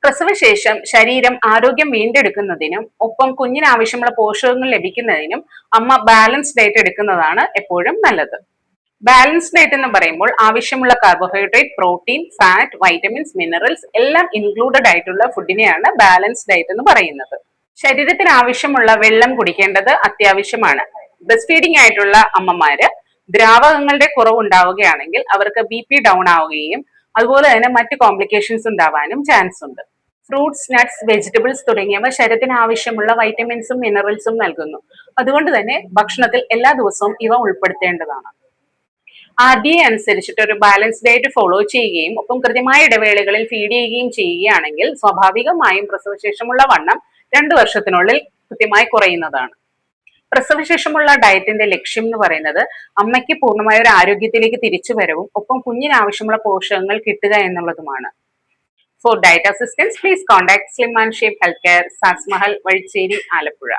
പ്രസവശേഷം ശരീരം ആരോഗ്യം വീണ്ടെടുക്കുന്നതിനും ഒപ്പം കുഞ്ഞിന് ആവശ്യമുള്ള പോഷകങ്ങൾ ലഭിക്കുന്നതിനും അമ്മ ബാലൻസ് ഡയറ്റ് എടുക്കുന്നതാണ് എപ്പോഴും നല്ലത്. ബാലൻസ് ഡയറ്റ് എന്ന് പറയുമ്പോൾ ആവശ്യമുള്ള carbohydrate, protein, fat, vitamins, minerals എല്ലാം ഇൻക്ലൂഡഡ് ആയിട്ടുള്ള ഫുഡിനെയാണ് ബാലൻസ് ഡയറ്റ് എന്ന് പറയുന്നത്. ശരീരത്തിന് ആവശ്യമുള്ള വെള്ളം കുടിക്കേണ്ടത് അത്യാവശ്യമാണ്. ബ്രസ്റ്റ് ഫീഡിംഗ് ആയിട്ടുള്ള അമ്മമാര് ദ്രാവകങ്ങളുടെ കുറവ് ഉണ്ടാവുകയാണെങ്കിൽ അവർക്ക് BP ഡൗൺ ആവുകയും അതുപോലെ തന്നെ മറ്റ് കോംപ്ലിക്കേഷൻസ് ഉണ്ടാവാനും ചാൻസ് ഉണ്ട്. ഫ്രൂട്ട്സ്, നട്ട്സ്, വെജിറ്റബിൾസ് തുടങ്ങിയവ ശരീരത്തിന് ആവശ്യമുള്ള വൈറ്റമിൻസും മിനറൽസും നൽകുന്നു. അതുകൊണ്ട് തന്നെ ഭക്ഷണത്തിൽ എല്ലാ ദിവസവും ഇവ ഉൾപ്പെടുത്തേണ്ടതാണ്. RDA അനുസരിച്ചിട്ട് ഒരു ബാലൻസ് ഡയറ്റ് ഫോളോ ചെയ്യുകയും ഒപ്പം കൃത്യമായ ഇടവേളകളിൽ ഫീഡ് ചെയ്യുകയും ചെയ്യുകയാണെങ്കിൽ സ്വാഭാവികമായും പ്രസവശേഷമുള്ള വണ്ണം 2 വർഷത്തിനുള്ളിൽ കൃത്യമായി കുറയുന്നതാണ്. പ്രസവശേഷമുള്ള ഡയറ്റിന്റെ ലക്ഷ്യം എന്ന് പറയുന്നത് അമ്മയ്ക്ക് പൂർണ്ണമായ ഒരു ആരോഗ്യത്തിലേക്ക് തിരിച്ചു വരവും ഒപ്പം കുഞ്ഞിന് ആവശ്യമുള്ള പോഷകങ്ങൾ കിട്ടുക എന്നുള്ളതുമാണ്. For diet assistance please contact slim and shape health care, Sasmahal, Vazhicheri, Alappuzha.